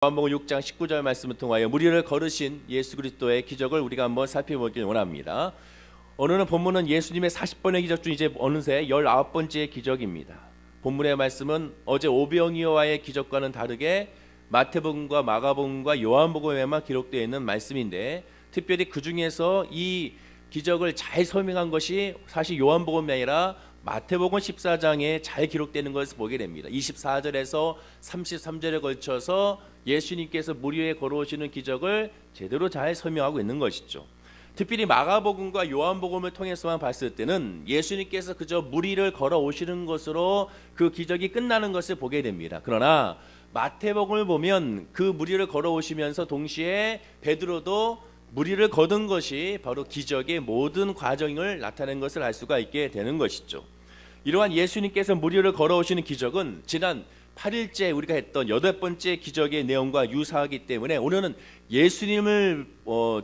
요한복음 6장 19절 말씀을 통하여 무리를 걸으신 예수 그리스도의 기적을 우리가 한번 살펴보길 원합니다. 오늘은 본문은 예수님의 40번의 기적 중 이제 어느새 19번째 기적입니다. 본문의 말씀은 어제 오병이어와의 기적과는 다르게 마태복음과 마가복음과 요한복음에만 기록되어 있는 말씀인데, 특별히 그 중에서 이 기적을 잘 설명한 것이 사실 요한복음이 아니라 마태복음 14장에 잘 기록되는 것을 보게 됩니다. 24절에서 33절에 걸쳐서 예수님께서 물 위에 걸어오시는 기적을 제대로 잘 설명하고 있는 것이죠. 특별히 마가복음과 요한복음을 통해서만 봤을 때는 예수님께서 그저 물 위를 걸어오시는 것으로 그 기적이 끝나는 것을 보게 됩니다. 그러나 마태복음을 보면 그 물 위를 걸어오시면서 동시에 베드로도 물 위를 걷은 것이 바로 기적의 모든 과정을 나타낸 것을 알 수가 있게 되는 것이죠. 이러한 예수님께서 물 위를 걸어오시는 기적은 지난 8일째 우리가 했던 8번째 기적의 내용과 유사하기 때문에 오늘은 예수님을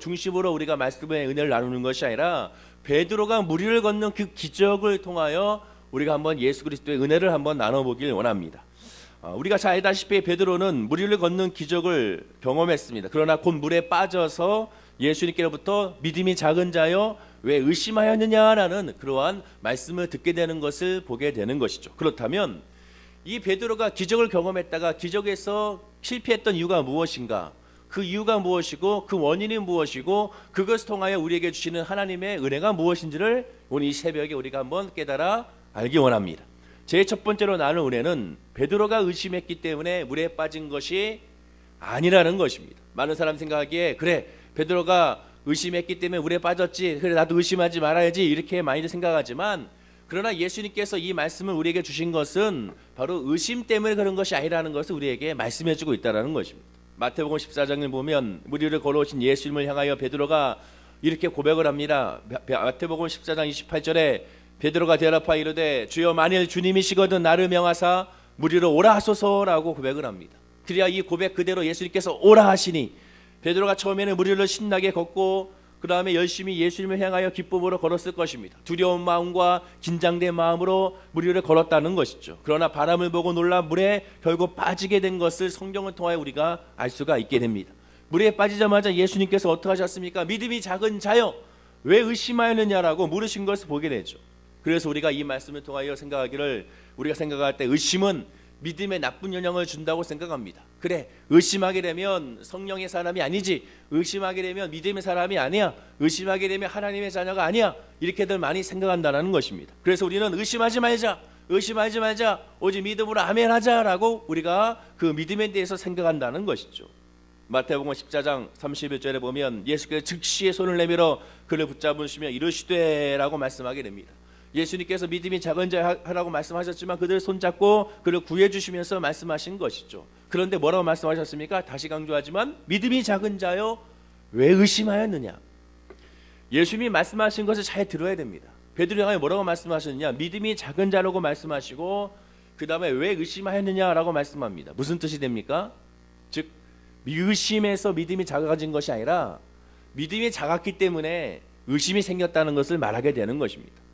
중심으로 우리가 말씀의 은혜를 나누는 것이 아니라 베드로가 물 위를 걷는 그 기적을 통하여 우리가 한번 예수 그리스도의 은혜를 한번 나눠보길 원합니다. 우리가 잘 알다시피 베드로는 물 위를 걷는 기적을 경험했습니다. 그러나 곧 물에 빠져서 예수님께로부터 믿음이 작은 자여 왜 의심하였느냐라는 그러한 말씀을 듣게 되는 것을 보게 되는 것이죠. 그렇다면 이 베드로가 기적을 경험했다가 기적에서 실패했던 이유가 무엇인가? 그 이유가 무엇이고 그 원인이 무엇이고 그것을 통하여 우리에게 주시는 하나님의 은혜가 무엇인지를 오늘 이 새벽에 우리가 한번 깨달아 알기 원합니다. 제 첫 번째로 나눌 은혜는 베드로가 의심했기 때문에 물에 빠진 것이 아니라는 것입니다. 많은 사람 생각하기에 그래 베드로가 의심했기 때문에 물에 빠졌지, 그래 나도 의심하지 말아야지 이렇게 많이들 생각하지만, 그러나 예수님께서 이 말씀을 우리에게 주신 것은 바로 의심 때문에 그런 것이 아니라는 것을 우리에게 말씀해주고 있다는 것입니다. 마태복음 14장을 보면 물 위를 걸어오신 예수님을 향하여 베드로가 이렇게 고백을 합니다. 마태복음 14장 28절에 베드로가 대답하여 이르되 주여 만일 주님이시거든 나를 명하사 물 위로 오라 하소서라고 고백을 합니다. 그래야 이 고백 그대로 예수님께서 오라 하시니 베드로가 처음에는 물 위를 신나게 걷고 그 다음에 열심히 예수님을 향하여 기쁨으로 걸었을 것입니다. 두려운 마음과 긴장된 마음으로 물 위를 걸었다는 것이죠. 그러나 바람을 보고 놀라 물에 결국 빠지게 된 것을 성경을 통하여 우리가 알 수가 있게 됩니다. 물에 빠지자마자 예수님께서 어떻게 하셨습니까? 믿음이 작은 자여 왜 의심하였느냐라고 물으신 것을 보게 되죠. 그래서 우리가 이 말씀을 통하여 생각하기를, 우리가 생각할 때 의심은 믿음의 나쁜 영향을 준다고 생각합니다. 그래 의심하게 되면 성령의 사람이 아니지, 의심하게 되면 믿음의 사람이 아니야, 의심하게 되면 하나님의 자녀가 아니야, 이렇게들 많이 생각한다는 것입니다. 그래서 우리는 의심하지 말자, 의심하지 말자, 오직 믿음으로 아멘 하자라고 우리가 그 믿음에 대해서 생각한다는 것이죠. 마태복음 14장 31절에 보면 예수께서 즉시에 손을 내밀어 그를 붙잡으시며 이르시되라고 말씀하게 됩니다. 예수님께서 믿음이 작은 자 하라고 말씀하셨지만 그들을 손잡고 그를 구해주시면서 말씀하신 것이죠. 그런데 뭐라고 말씀하셨습니까? 다시 강조하지만 믿음이 작은 자여 왜 의심하였느냐. 예수님이 말씀하신 것을 잘 들어야 됩니다. 베드로 향하여 뭐라고 말씀하셨느냐, 믿음이 작은 자라고 말씀하시고 그 다음에 왜 의심하였느냐라고 말씀합니다. 무슨 뜻이 됩니까? 즉 의심에서 믿음이 작아진 것이 아니라 믿음이 작았기 때문에 의심이 생겼다는 것을 말하게 되는 것입니다.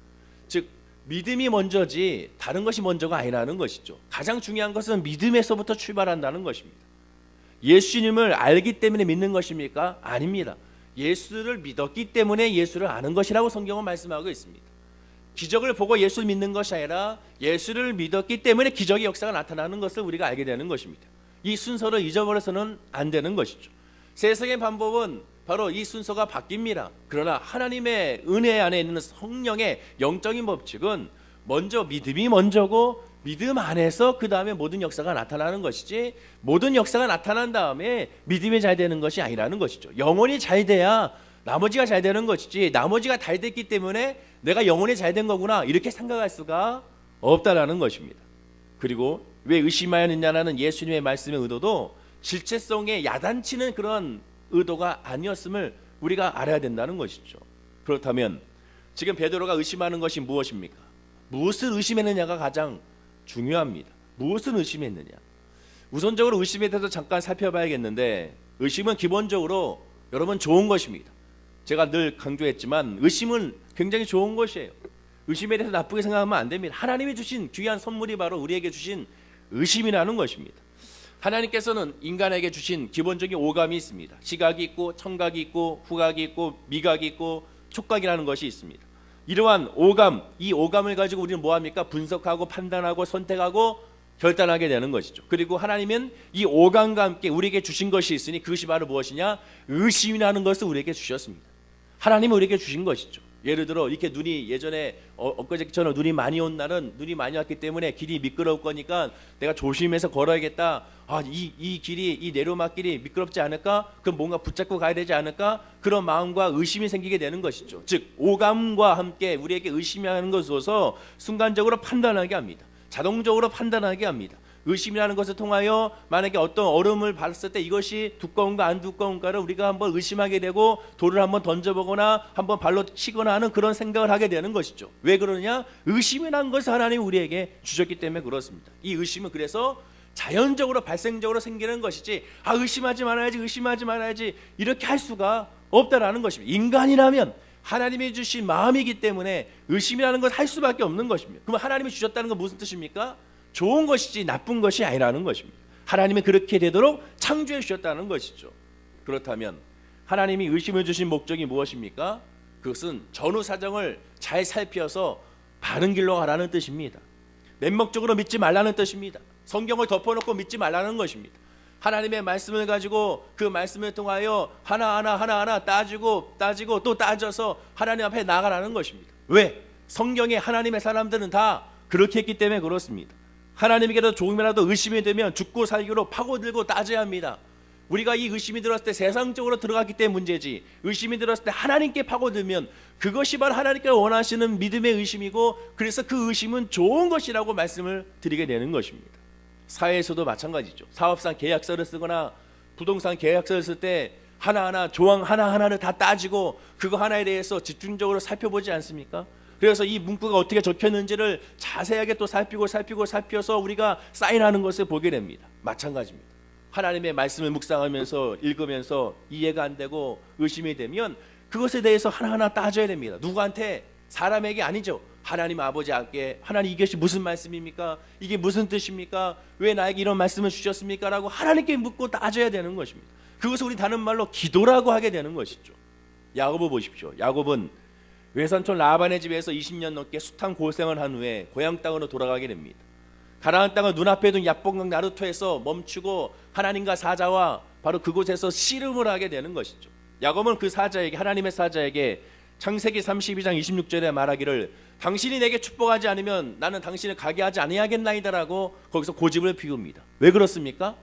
즉 믿음이 먼저지 다른 것이 먼저가 아니라는 것이죠. 가장 중요한 것은 믿음에서부터 출발한다는 것입니다. 예수님을 알기 때문에 믿는 것입니까? 아닙니다. 예수를 믿었기 때문에 예수를 아는 것이라고 성경은 말씀하고 있습니다. 기적을 보고 예수를 믿는 것이 아니라 예수를 믿었기 때문에 기적의 역사가 나타나는 것을 우리가 알게 되는 것입니다. 이 순서를 잊어버려서는 안 되는 것이죠. 세상의 방법은 바로 이 순서가 바뀝니다. 그러나 하나님의 은혜 안에 있는 성령의 영적인 법칙은 먼저 믿음이 먼저고 믿음 안에서 그 다음에 모든 역사가 나타나는 것이지, 모든 역사가 나타난 다음에 믿음이 잘 되는 것이 아니라는 것이죠. 영혼이 잘 돼야 나머지가 잘 되는 것이지, 나머지가 잘 됐기 때문에 내가 영혼이 잘 된 거구나 이렇게 생각할 수가 없다라는 것입니다. 그리고 왜 의심하였느냐라는 예수님의 말씀의 의도도 질체성에 야단치는 그런 의도가 아니었음을 우리가 알아야 된다는 것이죠. 그렇다면 지금 베드로가 의심하는 것이 무엇입니까? 무엇을 의심했느냐가 가장 중요합니다. 무엇을 의심했느냐. 우선적으로 의심에 대해서 잠깐 살펴봐야겠는데, 의심은 기본적으로 여러분 좋은 것입니다. 제가 늘 강조했지만 의심은 굉장히 좋은 것이에요. 의심에 대해서 나쁘게 생각하면 안 됩니다. 하나님이 주신 귀한 선물이 바로 우리에게 주신 의심이라는 것입니다. 하나님께서는 인간에게 주신 기본적인 오감이 있습니다. 시각이 있고 청각이 있고 후각이 있고 미각이 있고 촉각이라는 것이 있습니다. 이러한 오감, 이 오감을 가지고 우리는 뭐합니까? 분석하고 판단하고 선택하고 결단하게 되는 것이죠. 그리고 하나님은 이 오감과 함께 우리에게 주신 것이 있으니 그것이 바로 무엇이냐? 의심이라는 것을 우리에게 주셨습니다. 하나님은 우리에게 주신 것이죠. 예를 들어 이렇게 눈이 예전에 엊그제처럼 눈이 많이 온 날은 눈이 많이 왔기 때문에 길이 미끄러울 거니까 내가 조심해서 걸어야겠다. 이 길이, 이 내로막길이 미끄럽지 않을까? 그럼 뭔가 붙잡고 가야 되지 않을까? 그런 마음과 의심이 생기게 되는 것이죠. 즉 오감과 함께 우리에게 의심이 하는 것으로서 순간적으로 판단하게 합니다. 자동적으로 판단하게 합니다. 의심이라는 것을 통하여 만약에 어떤 얼음을 봤을 때 이것이 두꺼운가 안 두꺼운가를 우리가 한번 의심하게 되고 돌을 한번 던져보거나 한번 발로 치거나 하는 그런 생각을 하게 되는 것이죠. 왜 그러느냐? 의심이라는 것을 하나님이 우리에게 주셨기 때문에 그렇습니다. 이 의심은 그래서 자연적으로 발생적으로 생기는 것이지 의심하지 말아야지 이렇게 할 수가 없다라는 것입니다. 인간이라면 하나님이 주신 마음이기 때문에 의심이라는 걸 할 수밖에 없는 것입니다. 그럼 하나님이 주셨다는 건 무슨 뜻입니까? 좋은 것이지 나쁜 것이 아니라는 것입니다. 하나님이 그렇게 되도록 창조해 주셨다는 것이죠. 그렇다면 하나님이 의심을 주신 목적이 무엇입니까? 그것은 전후 사정을 잘 살펴서 바른 길로 가라는 뜻입니다. 맹목적으로 믿지 말라는 뜻입니다. 성경을 덮어놓고 믿지 말라는 것입니다. 하나님의 말씀을 가지고 그 말씀을 통하여 하나하나 따지고 또 따져서 하나님 앞에 나가라는 것입니다. 왜? 성경에 하나님의 사람들은 다 그렇게 했기 때문에 그렇습니다. 하나님에게도 조금이라도 의심이 되면 죽고 살기로 파고들고 따져야 합니다. 우리가 이 의심이 들었을 때 세상적으로 들어갔기 때문에 문제지, 의심이 들었을 때 하나님께 파고들면 그것이 바로 하나님께서 원하시는 믿음의 의심이고, 그래서 그 의심은 좋은 것이라고 말씀을 드리게 되는 것입니다. 사회에서도 마찬가지죠. 사업상 계약서를 쓰거나 부동산 계약서를 쓸 때 하나하나 조항 하나하나를 다 따지고 그거 하나에 대해서 집중적으로 살펴보지 않습니까? 그래서 이 문구가 어떻게 적혔는지를 자세하게 또 살펴서 우리가 사인하는 것을 보게 됩니다. 마찬가지입니다. 하나님의 말씀을 묵상하면서 읽으면서 이해가 안 되고 의심이 되면 그것에 대해서 하나하나 따져야 됩니다. 누구한테? 사람에게 아니죠. 하나님 아버지께, 하나님 이것이 무슨 말씀입니까? 이게 무슨 뜻입니까? 왜 나에게 이런 말씀을 주셨습니까? 라고 하나님께 묻고 따져야 되는 것입니다. 그것을 우리 다른 말로 기도라고 하게 되는 것이죠. 야곱을 보십시오. 야곱은 외삼촌 라반의 집에서 20년 넘게 숱한 고생을 한 후에 고향 땅으로 돌아가게 됩니다. 가나안 땅을 눈앞에 둔 야복강 나루토에서 멈추고 하나님과 사자와 바로 그곳에서 씨름을 하게 되는 것이죠. 야곱은 그 사자에게, 하나님의 사자에게 창세기 32장 26절에 말하기를 당신이 내게 축복하지 않으면 나는 당신을 가게 하지 아니하겠나이다라고 거기서 고집을 피웁니다. 왜 그렇습니까?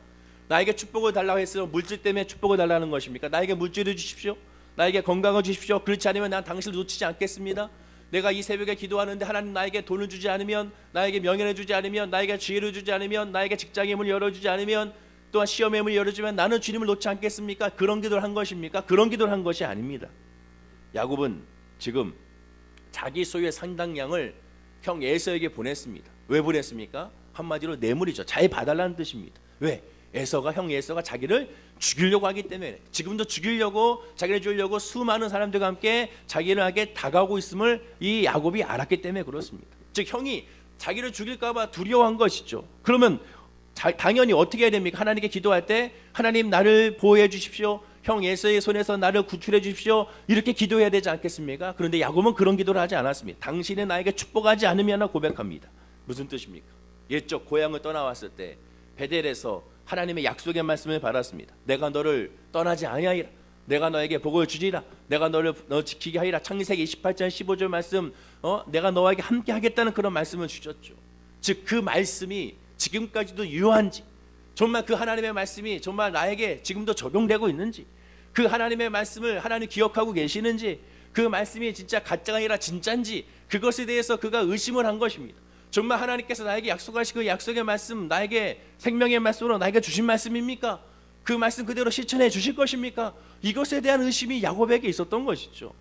나에게 축복을 달라고 했으면 물질 때문에 축복을 달라는 것입니까? 나에게 물질을 주십시오. 나에게 건강을 주십시오. 그렇지 않으면 난 당신을 놓치지 않겠습니다. 내가 이 새벽에 기도하는데 하나님 나에게 돈을 주지 않으면, 나에게 명예를 주지 않으면, 나에게 지혜를 주지 않으면, 나에게 직장의 문을 열어주지 않으면, 또한 시험의 문을 열어주면 나는 주님을 놓지 않겠습니까? 그런 기도를 한 것입니까? 그런 기도를 한 것이 아닙니다. 야곱은 지금 자기 소유의 상당량을 형 에서에게 보냈습니다. 왜 보냈습니까? 한마디로 뇌물이죠. 잘 봐달라는 뜻입니다. 왜? 형 에서가 자기를 죽이려고 하기 때문에, 지금도 죽이려고, 자기를 죽이려고 수많은 사람들과 함께 자기에게 다가오고 있음을 이 야곱이 알았기 때문에 그렇습니다. 즉 형이 자기를 죽일까 봐 두려워한 것이죠. 그러면 당연히 어떻게 해야 됩니까? 하나님께 기도할 때 하나님 나를 보호해 주십시오. 형 에서의 손에서 나를 구출해 주십시오. 이렇게 기도해야 되지 않겠습니까? 그런데 야곱은 그런 기도를 하지 않았습니다. 당신은 나에게 축복하지 않으면 고백합니다. 무슨 뜻입니까? 옛적 고향을 떠나왔을 때 베델에서 하나님의 약속의 말씀을 받았습니다. 내가 너를 떠나지 아니하리라. 내가 너에게 복을 주리라. 내가 너 지키게 하리라. 창세기 28장 15절 말씀, 내가 너에게 함께 하겠다는 그런 말씀을 주셨죠. 즉 그 말씀이 지금까지도 유효한지, 정말 그 하나님의 말씀이 정말 나에게 지금도 적용되고 있는지, 그 하나님의 말씀을 하나님 기억하고 계시는지, 그 말씀이 진짜 가짜가 아니라 진짜인지, 그것에 대해서 그가 의심을 한 것입니다. 정말 하나님께서 나에게 약속하신 그 약속의 말씀, 나에게 생명의 말씀으로 나에게 주신 말씀입니까? 그 말씀 그대로 실천해 주실 것입니까? 이것에 대한 의심이 야곱에게 있었던 것이죠.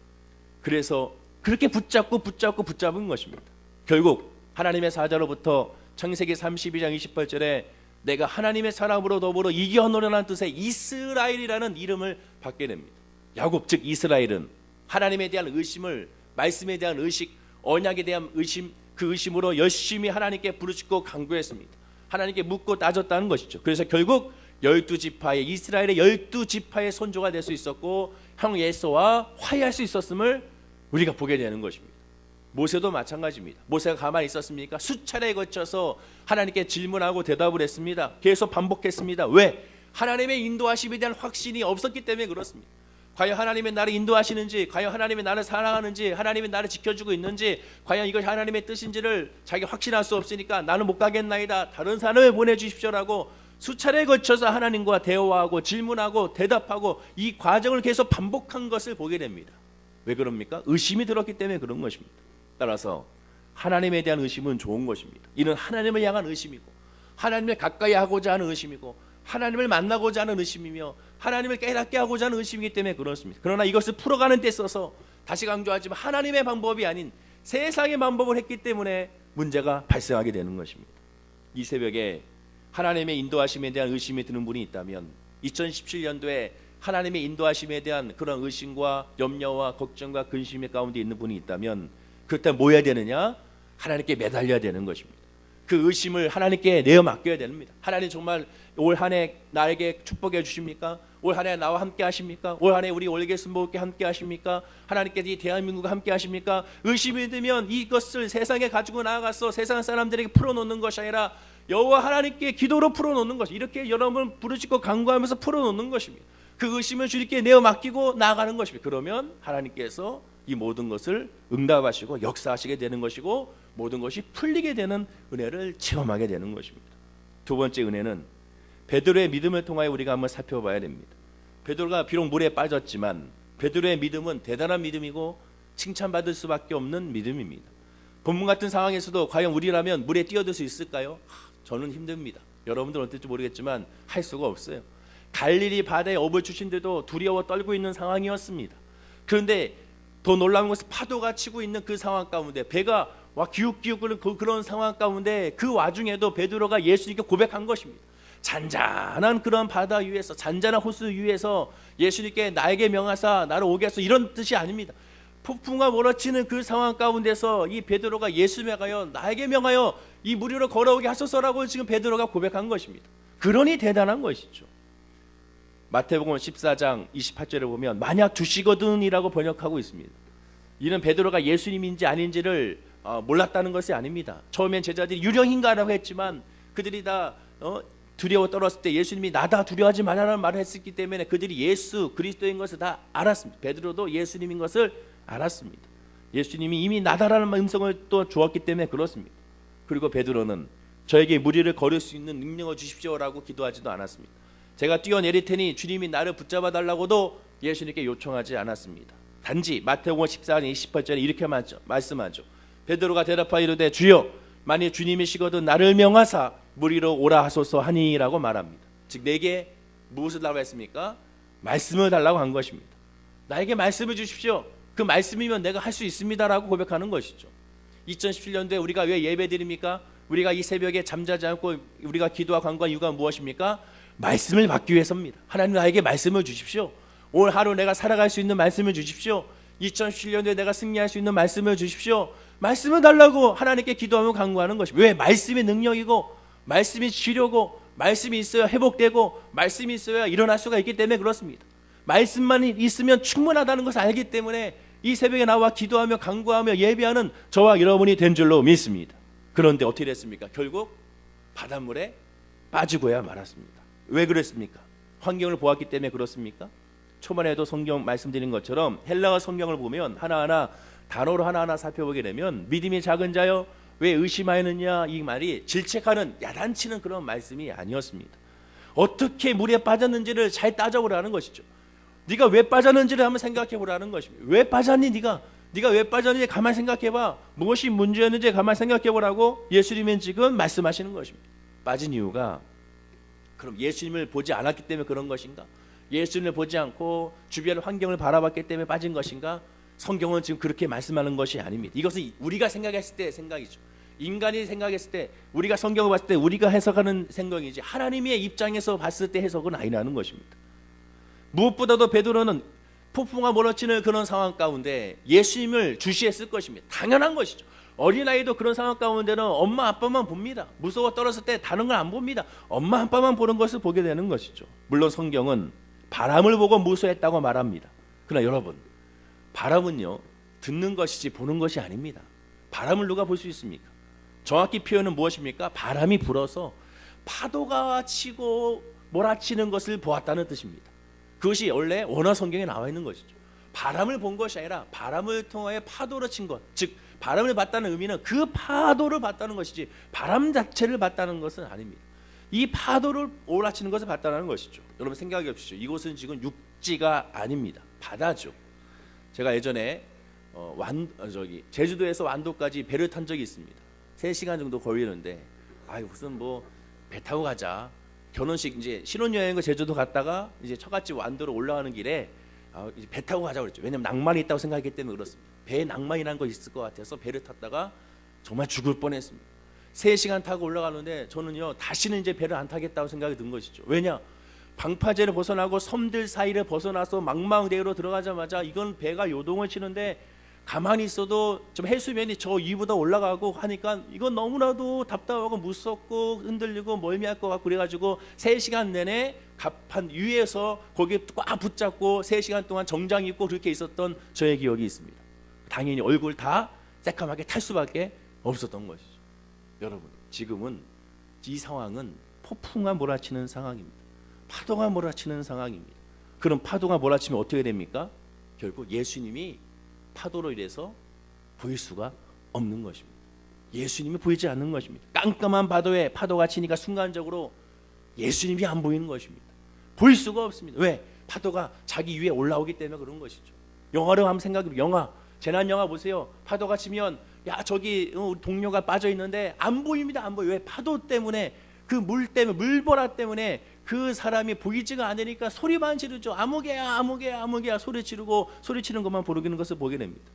그래서 그렇게 붙잡은 것입니다. 결국 하나님의 사자로부터 창세기 32장 28절에 내가 하나님의 사람으로 더불어 이겨노려라는 뜻의 이스라엘이라는 이름을 받게 됩니다. 야곱 즉 이스라엘은 하나님에 대한 의심을, 말씀에 대한 의식, 언약에 대한 의심, 그 의심으로 열심히 하나님께 부르짖고 간구했습니다. 하나님께 묻고 따졌다는 것이죠. 그래서 결국 12지파의 이스라엘의 12지파의 선조가 될 수 있었고 형 예수와 화해할 수 있었음을 우리가 보게 되는 것입니다. 모세도 마찬가지입니다. 모세가 가만히 있었습니까? 수차례에 거쳐서 하나님께 질문하고 대답을 했습니다. 계속 반복했습니다. 왜? 하나님의 인도하심에 대한 확신이 없었기 때문에 그렇습니다. 과연 하나님의 나를 인도하시는지, 과연 하나님의 나를 사랑하는지, 하나님의 나를 지켜주고 있는지, 과연 이것이 하나님의 뜻인지를 자기가 확신할 수 없으니까 나는 못 가겠나이다, 다른 사람을 보내주십시오라고 수차례에 걸쳐서 하나님과 대화하고 질문하고 대답하고 이 과정을 계속 반복한 것을 보게 됩니다. 왜 그럽니까? 의심이 들었기 때문에 그런 것입니다. 따라서 하나님에 대한 의심은 좋은 것입니다. 이는 하나님을 향한 의심이고 하나님을 가까이 하고자 하는 의심이고 하나님을 만나고자 하는 의심이며 하나님을 깨닫게 하고자 하는 의심이기 때문에 그렇습니다. 그러나 이것을 풀어가는 데 있어서 다시 강조하지만 하나님의 방법이 아닌 세상의 방법을 했기 때문에 문제가 발생하게 되는 것입니다. 이 새벽에 하나님의 인도하심에 대한 의심이 드는 분이 있다면 2017년도에 하나님의 인도하심에 대한 그런 의심과 염려와 걱정과 근심의 가운데 있는 분이 있다면 그렇다면 뭐 해야 되느냐? 하나님께 매달려야 되는 것입니다. 그 의심을 하나님께 내어 맡겨야 됩니다. 하나님 정말 올 한 해 나에게 축복해 주십니까? 올 한 해 나와 함께 하십니까? 올 한 해 우리 월계스 모을게 함께 하십니까? 하나님께서 이 대한민국과 함께 하십니까? 의심이 들면 이것을 세상에 가지고 나아가서 세상 사람들에게 풀어놓는 것이 아니라 여호와 하나님께 기도로 풀어놓는 것, 이렇게 여러분 부르짖고 간구하면서 풀어놓는 것입니다. 그 의심을 주님께 내어 맡기고 나아가는 것입니다. 그러면 하나님께서 이 모든 것을 응답하시고 역사하시게 되는 것이고 모든 것이 풀리게 되는 은혜를 체험하게 되는 것입니다. 두 번째 은혜는 베드로의 믿음을 통하여 우리가 한번 살펴봐야 됩니다. 베드로가 비록 물에 빠졌지만 베드로의 믿음은 대단한 믿음이고 칭찬받을 수밖에 없는 믿음입니다. 본문 같은 상황에서도 과연 우리라면 물에 뛰어들 수 있을까요? 저는 힘듭니다. 여러분들은 어떨지 모르겠지만 할 수가 없어요. 갈릴리 바다에 업을 주신데도 두려워 떨고 있는 상황이었습니다. 그런데 더 놀라운 것은 파도가 치고 있는 그 상황 가운데 배가 기웃기웃 거리는 그런 상황 가운데 그 와중에도 베드로가 예수님께 고백한 것입니다. 잔잔한 그런 바다 위에서, 잔잔한 호수 위에서 예수님께 나에게 명하사 나를 오게 하소서, 이런 뜻이 아닙니다. 폭풍과 몰아치는 그 상황 가운데서 이 베드로가 예수님에 가여 나에게 명하여 이 물 위로 걸어오게 하소서라고 지금 베드로가 고백한 것입니다. 그러니 대단한 것이죠. 마태복음 14장 28절에 보면 만약 주시거든이라고 번역하고 있습니다. 이는 베드로가 예수님인지 아닌지를 몰랐다는 것이 아닙니다. 처음엔 제자들이 유령인가라고 했지만 그들이 다 두려워 떨었을 때 예수님이 나다 두려워하지 말라는 말을 했기 때문에 그들이 예수 그리스도인 것을 다 알았습니다. 베드로도 예수님인 것을 알았습니다. 예수님이 이미 나다라는 음성을 또 주었기 때문에 그렇습니다. 그리고 베드로는 저에게 물 위를 걸을 수 있는 능력을 주십시오라고 기도하지도 않았습니다. 제가 뛰어내릴 테니 주님이 나를 붙잡아 달라고도 예수님께 요청하지 않았습니다. 단지 마태복음 14장 28절에 이렇게 말씀하죠. 베드로가 대답하여 이르되 주여 만일 주님이시거든 나를 명하사 물 위로 오라 하소서 하니라고 말합니다. 즉 내게 무엇을 달라고 했습니까? 말씀을 달라고 한 것입니다. 나에게 말씀을 주십시오. 그 말씀이면 내가 할 수 있습니다라고 고백하는 것이죠. 2017년도에 우리가 왜 예배드립니까? 우리가 이 새벽에 잠자지 않고 우리가 기도와 간구한 이유가 무엇입니까? 말씀을 받기 위해서입니다. 하나님 나에게 말씀을 주십시오. 올 하루 내가 살아갈 수 있는 말씀을 주십시오. 2017년도에 내가 승리할 수 있는 말씀을 주십시오. 말씀을 달라고 하나님께 기도하며 간구하는 것입니다. 왜? 말씀이 능력이고 말씀이 치료고 말씀이 있어야 회복되고 말씀이 있어야 일어날 수가 있기 때문에 그렇습니다. 말씀만 있으면 충분하다는 것을 알기 때문에 이 새벽에 나와 기도하며 간구하며 예배하는 저와 여러분이 된 줄로 믿습니다. 그런데 어떻게 됐습니까? 결국 바닷물에 빠지고야 말았습니다. 왜 그랬습니까? 환경을 보았기 때문에 그렇습니까? 초반에도 성경 말씀드린 것처럼 헬라어 성경을 보면 하나하나 단어로 하나하나 살펴보게 되면 믿음이 작은 자여 왜 의심하였느냐, 이 말이 질책하는 야단치는 그런 말씀이 아니었습니다. 어떻게 물에 빠졌는지를 잘 따져보라는 것이죠. 네가 왜 빠졌는지를 한번 생각해보라는 것입니다. 왜 빠졌니? 네가 왜 빠졌는지 가만히 생각해봐. 무엇이 문제였는지 가만히 생각해보라고 예수님은 지금 말씀하시는 것입니다. 빠진 이유가 그럼 예수님을 보지 않았기 때문에 그런 것인가? 예수님을 보지 않고 주변 환경을 바라봤기 때문에 빠진 것인가? 성경은 지금 그렇게 말씀하는 것이 아닙니다. 이것은 우리가 생각했을 때 생각이죠. 인간이 생각했을 때, 우리가 성경을 봤을 때 우리가 해석하는 생각이지 하나님의 입장에서 봤을 때 해석은 아니라는 것입니다. 무엇보다도 베드로는 폭풍과 몰아치는 그런 상황 가운데 예수님을 주시했을 것입니다. 당연한 것이죠. 어린아이도 그런 상황 가운데는 엄마 아빠만 봅니다. 무서워 떨었을 때 다른 걸 안 봅니다. 엄마 아빠만 보는 것을 보게 되는 것이죠. 물론 성경은 바람을 보고 무서워했다고 말합니다. 그러나 여러분, 바람은요 듣는 것이지 보는 것이 아닙니다. 바람을 누가 볼 수 있습니까? 정확히 표현은 무엇입니까? 바람이 불어서 파도가 치고 몰아치는 것을 보았다는 뜻입니다. 그것이 원래 원어 성경에 나와 있는 것이죠. 바람을 본 것이 아니라 바람을 통하여 파도를 친 것, 즉 바람을 봤다는 의미는 그 파도를 봤다는 것이지 바람 자체를 봤다는 것은 아닙니다. 이 파도를 몰아치는 것을 봤다는 것이죠. 여러분 생각해 보십시오. 이곳은 지금 육지가 아닙니다. 바다죠. 제가 예전에 제주도에서 완도까지 배를 탄 적이 있습니다. 3시간 정도 걸리는데 무슨 뭐 배 타고 가자. 결혼식 이제 신혼여행을 제주도 갔다가 이제 처갓집 완도로 올라가는 길에 이제 배 타고 가자고 그랬죠. 왜냐면 낭만이 있다고 생각했기 때문에 그렇습니다. 배에 낭만이라는 거 있을 것 같아서 배를 탔다가 정말 죽을 뻔했습니다. 3시간 타고 올라가는데 저는요 다시는 이제 배를 안 타겠다고 생각이 든 것이죠. 왜냐? 방파제를 벗어나고 섬들 사이를 벗어나서 망망대해로 들어가자마자 이건 배가 요동을 치는데 가만히 있어도 좀 해수면이 저 위보다 올라가고 하니까 이건 너무나도 답답하고 무섭고 흔들리고 멀미할 것 같고 그래가지고 3시간 내내 갑판 위에서 거기에 꽉 붙잡고 3시간 동안 정장 입고 그렇게 있었던 저의 기억이 있습니다. 당연히 얼굴 다 새까맣게 탈 수밖에 없었던 것이죠. 여러분 지금은 이 상황은 폭풍과 몰아치는 상황입니다. 파도가 몰아치는 상황입니다. 그럼 파도가 몰아치면 어떻게 됩니까? 결국 예수님이 파도로 인해서 보일 수가 없는 것입니다. 예수님이 보이지 않는 것입니다. 깜깜한 파도에 파도가 치니까 순간적으로 예수님이 안 보이는 것입니다. 보일 수가 없습니다. 왜? 파도가 자기 위에 올라오기 때문에 그런 것이죠. 영화로 한번 생각해보세요. 재난 영화 보세요. 파도가 치면 야 저기 우리 동료가 빠져 있는데 안 보입니다. 안 보여. 왜? 파도 때문에 그 물 때문에 물보라 때문에 그 사람이 보이지가 않으니까 소리만 지르죠. 아무개야 아무개야 아무개야 소리 지르고 소리치는 것만 보는 것을 보게 됩니다.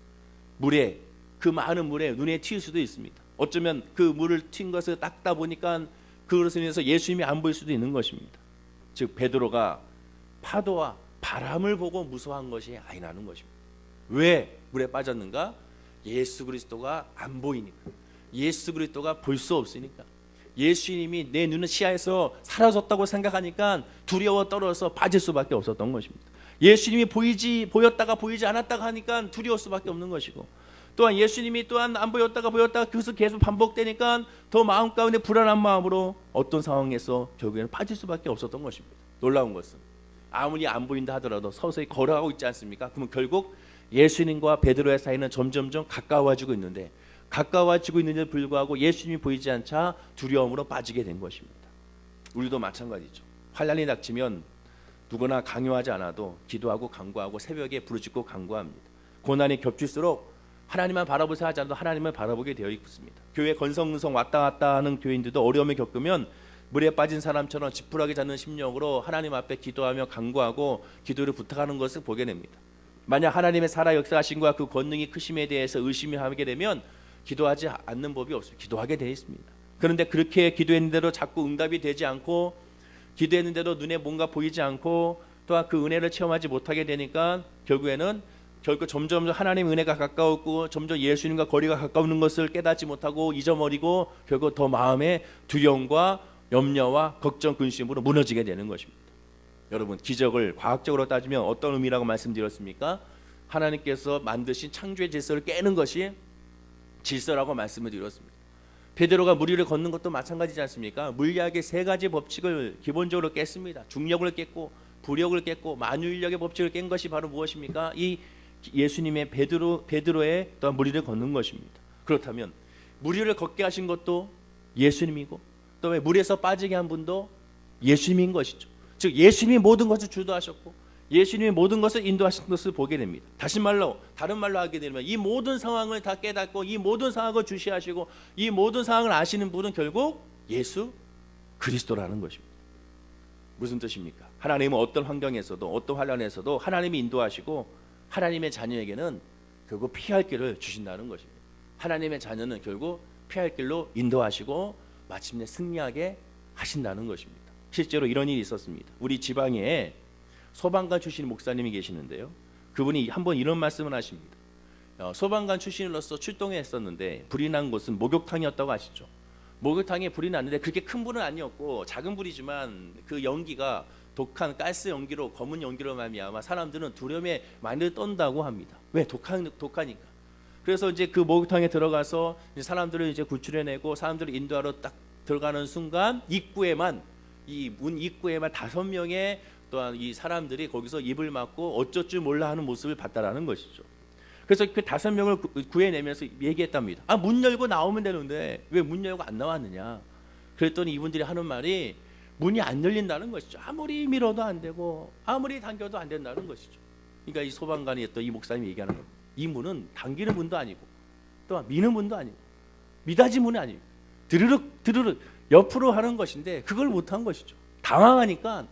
물에 그 많은 물에 눈에 튈 수도 있습니다. 어쩌면 그 물을 튄 것을 닦다 보니까 그것을 인해서 예수님이 안 보일 수도 있는 것입니다. 즉 베드로가 파도와 바람을 보고 무서워한 것이 아니라는 것입니다. 왜 물에 빠졌는가? 예수 그리스도가 안 보이니까. 예수 그리스도가 볼 수 없으니까. 예수님이 내 눈의 시야에서 사라졌다고 생각하니까 두려워 떨어서 빠질 수밖에 없었던 것입니다. 예수님이 보였다가 보이지 않았다가 하니까 두려울 수밖에 없는 것이고, 또한 예수님이 또한 안 보였다가 보였다가 그것을 계속 반복되니까 더 마음 가운데 불안한 마음으로 어떤 상황에서 결국에는 빠질 수밖에 없었던 것입니다. 놀라운 것은 아무리 안 보인다 하더라도 서서히 걸어가고 있지 않습니까? 그러면 결국 예수님과 베드로의 사이는 점점점 가까워지고 있는데, 가까워지고 있는데도 불구하고 예수님이 보이지 않자 두려움으로 빠지게 된 것입니다. 우리도 마찬가지죠. 환난이 닥치면 누구나 강요하지 않아도 기도하고 간구하고 새벽에 부르짖고 간구합니다. 고난이 겹칠수록 하나님만 바라보세요 하지 않아도 하나님을 바라보게 되어 있습니다. 교회 건성건성 왔다 갔다 하는 교인들도 어려움을 겪으면 물에 빠진 사람처럼 지푸라기 잡는 심령으로 하나님 앞에 기도하며 간구하고 기도를 부탁하는 것을 보게 됩니다. 만약 하나님의 살아 역사하심과 그 권능이 크심에 대해서 의심을 하게 되면 기도하지 않는 법이 없습니다. 기도하게 되어 있습니다. 그런데 그렇게 기도했는데도 자꾸 응답이 되지 않고, 기도했는데도 눈에 뭔가 보이지 않고, 또한 그 은혜를 체험하지 못하게 되니까 결국 점점 하나님의 은혜가 가까웠고 점점 예수님과 거리가 가까우는 것을 깨닫지 못하고 잊어버리고 결국 더 마음에 두려움과 염려와 걱정, 근심으로 무너지게 되는 것입니다. 여러분, 기적을 과학적으로 따지면 어떤 의미라고 말씀드렸습니까? 하나님께서 만드신 창조의 질서를 깨는 것이 질서라고 말씀을 드렸습니다. 베드로가 물 위를 걷는 것도 마찬가지지 않습니까? 물리학의 3가지 법칙을 기본적으로 깼습니다. 중력을 깼고 부력을 깼고 만유인력의 법칙을 깬 것이 바로 무엇입니까? 이 예수님의 베드로의 또한 물 위를 걷는 것입니다. 그렇다면 물 위를 걷게 하신 것도 예수님이고, 또 왜 물에서 빠지게 한 분도 예수님인 것이죠. 즉 예수님이 모든 것을 주도하셨고 예수님이 모든 것을 인도하신 것을 보게 됩니다. 다른 말로 하게 되면 이 모든 상황을 다 깨닫고 이 모든 상황을 주시하시고 이 모든 상황을 아시는 분은 결국 예수 그리스도라는 것입니다. 무슨 뜻입니까? 하나님은 어떤 환경에서도 어떤 환란에서도 하나님이 인도하시고 하나님의 자녀에게는 결국 피할 길을 주신다는 것입니다. 하나님의 자녀는 결국 피할 길로 인도하시고 마침내 승리하게 하신다는 것입니다. 실제로 이런 일이 있었습니다. 우리 지방에 소방관 출신 목사님이 계시는데요, 그분이 한번 이런 말씀을 하십니다. 소방관 출신으로서 출동했었는데 불이 난 곳은 목욕탕이었다고 아시죠? 목욕탕에 불이 났는데 그렇게 큰 불은 아니었고 작은 불이지만 그 연기가 독한 가스 연기로 검은 연기로 말미암아 사람들은 두려움에 많이 떤다고 합니다. 왜? 독하니까. 그래서 이제 그 목욕탕에 들어가서 이제 사람들을 이제 구출해내고 사람들을 인도하러 딱 들어가는 순간 입구에만 이 문 입구에만 5명의 또한 이 사람들이 거기서 입을 막고 어쩔 줄 몰라 하는 모습을 봤다라는 것이죠. 그래서 그 5명을 구해내면서 얘기했답니다. 아, 문 열고 나오면 되는데 왜 문 열고 안 나왔느냐? 그랬더니 이분들이 하는 말이 문이 안 열린다는 것이죠. 아무리 밀어도 안 되고 아무리 당겨도 안 된다는 것이죠. 그러니까 이 소방관이었던 이 목사님이 얘기하는 겁니다. 이 문은 당기는 문도 아니고 또 미는 문도 아니고 미닫이 문이 아니고 드르륵 옆으로 하는 것인데 그걸 못한 것이죠. 당황하니까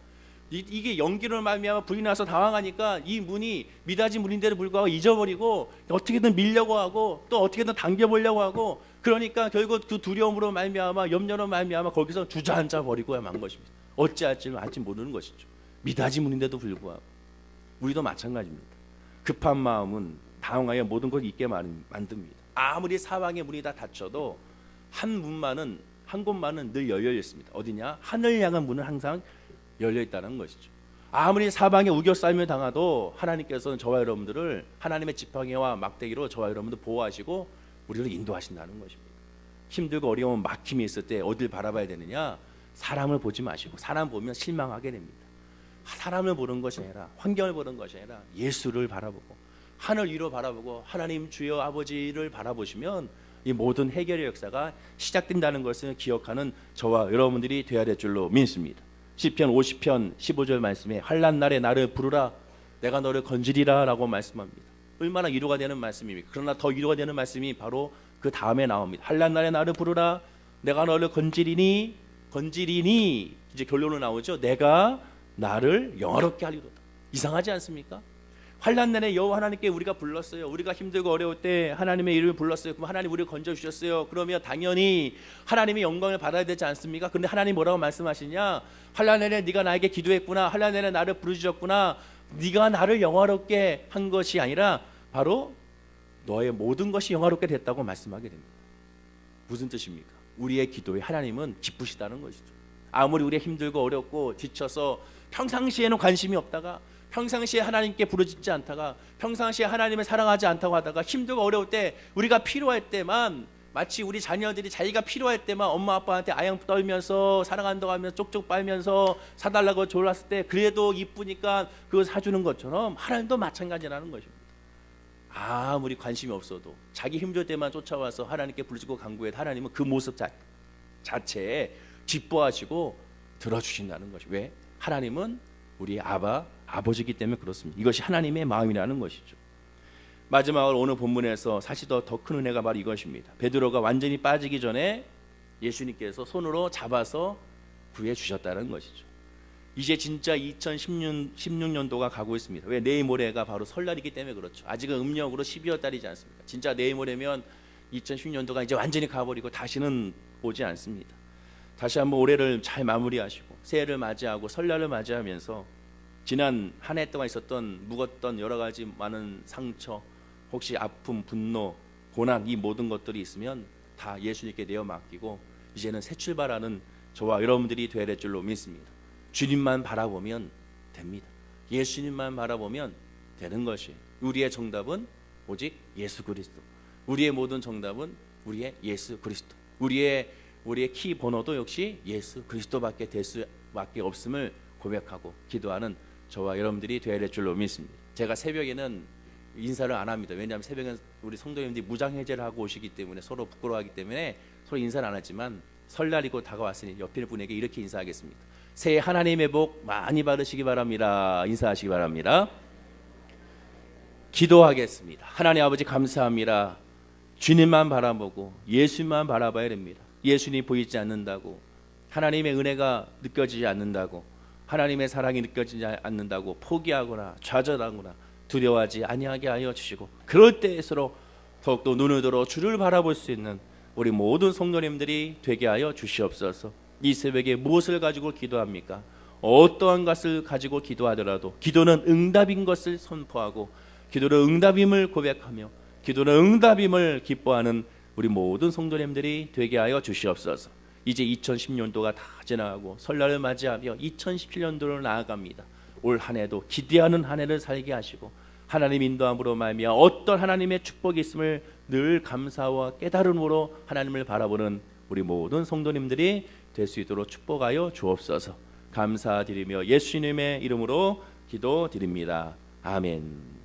이게 연기로 말미암아 불이 나서 당황하니까 이 문이 미닫이 문인데도 불구하고 잊어버리고 어떻게든 밀려고 하고 또 어떻게든 당겨보려고 하고 그러니까 결국 그 두려움으로 말미암아 염려로 말미암아 거기서 주저앉아 버리고 만 것입니다. 어찌할지 아직 모르는 것이죠. 미닫이 문인데도 불구하고 우리도 마찬가지입니다. 급한 마음은 당황하여 모든 걸 잊게 만듭니다. 아무리 사방의 문이 다 닫혀도 한 곳만은 늘 열려 있습니다. 어디냐? 하늘 향한 문은 항상 열려 있다는 것이죠. 아무리 사방에 우겨싸임을 당하도 하나님께서는 저와 여러분들을 하나님의 지팡이와 막대기로 저와 여러분들 보호하시고 우리를 인도하신다는 것입니다. 힘들고 어려운 막힘이 있을 때 어딜 바라봐야 되느냐? 사람을 보지 마시고 사람 보면 실망하게 됩니다. 사람을 보는 것이 아니라 환경을 보는 것이 아니라 예수를 바라보고 하늘 위로 바라보고 하나님 주여 아버지를 바라보시면 이 모든 해결의 역사가 시작된다는 것을 기억하는 저와 여러분들이 되어야 될 줄로 믿습니다. 시편 50편 15절 말씀에 환난 날에 나를 부르라 내가 너를 건지리라 라고 말씀합니다. 얼마나 위로가 되는 말씀입니까? 그러나 더 위로가 되는 말씀이 바로 그 다음에 나옵니다. 환난 날에 나를 부르라 내가 너를 건지리니 이제 결론은 나오죠. 내가 나를 영화롭게 하리로다. 이상하지 않습니까? 환난 날에 여호와 하나님께 우리가 불렀어요. 우리가 힘들고 어려울 때 하나님의 이름을 불렀어요. 그럼 하나님 우리를 건져주셨어요. 그러면 당연히 하나님의 영광을 받아야 되지 않습니까? 그런데 하나님 뭐라고 말씀하시냐? 환난 날에 네가 나에게 기도했구나. 환난 날에 나를 부르짖었구나. 네가 나를 영화롭게 한 것이 아니라 바로 너의 모든 것이 영화롭게 됐다고 말씀하게 됩니다. 무슨 뜻입니까? 우리의 기도에 하나님은 기쁘시다는 것이죠. 아무리 우리가 힘들고 어렵고 지쳐서 평상시에는 관심이 없다가 평상시에 하나님께 부르짖지 않다가 평상시에 하나님을 사랑하지 않다고 하다가 힘들고 어려울 때 우리가 필요할 때만 마치 우리 자녀들이 자기가 필요할 때만 엄마 아빠한테 아양 떨면서 사랑한다고 하면서 쪽쪽 빨면서 사달라고 졸랐을 때 그래도 이쁘니까 그거 사주는 것처럼 하나님도 마찬가지라는 것입니다. 아무리 관심이 없어도 자기 힘들 때만 쫓아와서 하나님께 부르짖고 간구해도 하나님은 그 모습 자체에 기뻐하시고 들어주신다는 것이 왜? 하나님은 우리 아버지이기 때문에 그렇습니다. 이것이 하나님의 마음이라는 것이죠. 마지막으로 오늘 본문에서 사실 더 큰 은혜가 바로 이것입니다. 베드로가 완전히 빠지기 전에 예수님께서 손으로 잡아서 구해 주셨다는 것이죠. 이제 진짜 2016년도가 가고 있습니다. 왜? 내일 모레가 바로 설날이기 때문에 그렇죠. 아직은 음력으로 12월 달이지 않습니까? 진짜 내일 모레면 2016년도가 이제 완전히 가버리고 다시는 오지 않습니다. 다시 한번 올해를 잘 마무리하시고 새해를 맞이하고 설날을 맞이하면서 지난 한 해 동안 있었던 묵었던 여러 가지 많은 상처, 혹시 아픔, 분노, 고난 이 모든 것들이 있으면 다 예수님께 내어 맡기고 이제는 새 출발하는 저와 여러분들이 되어야 될 줄로 믿습니다. 주님만 바라보면 됩니다. 예수님만 바라보면 되는 것이 우리의 정답은 오직 예수 그리스도. 우리의 모든 정답은 우리의 예수 그리스도. 우리의 키 번호도 역시 예수 그리스도밖에 될 수밖에 없음을 고백하고 기도하는 저와 여러분들이 되어야 될 줄로 믿습니다. 제가 새벽에는 인사를 안 합니다. 왜냐하면 새벽엔 우리 성도님들이 무장해제를 하고 오시기 때문에 서로 부끄러워하기 때문에 서로 인사를 안 하지만 설날이고 다가왔으니 옆에 분에게 이렇게 인사하겠습니다. 새해 하나님의 복 많이 받으시기 바랍니다. 인사하시기 바랍니다. 기도하겠습니다. 하나님 아버지 감사합니다. 주님만 바라보고 예수님만 바라봐야 됩니다. 예수님 보이지 않는다고 하나님의 은혜가 느껴지지 않는다고 하나님의 사랑이 느껴지지 않는다고 포기하거나 좌절하거나 두려워하지 아니하게 하여 주시고 그럴 때일수록 더욱더 눈을 들어 주를 바라볼 수 있는 우리 모든 성도님들이 되게 하여 주시옵소서. 이 새벽에 무엇을 가지고 기도합니까? 어떠한 것을 가지고 기도하더라도 기도는 응답인 것을 선포하고 기도는 응답임을 고백하며 기도는 응답임을 기뻐하는 우리 모든 성도님들이 되게 하여 주시옵소서. 이제 2010년도가 다 지나가고 설날을 맞이하며 2017년도로 나아갑니다. 올 한 해도 기대하는 한 해를 살게 하시고 하나님 인도함으로 말미암아 어떤 하나님의 축복이 있음을 늘 감사와 깨달음으로 하나님을 바라보는 우리 모든 성도님들이 될 수 있도록 축복하여 주옵소서. 감사드리며 예수님의 이름으로 기도드립니다. 아멘.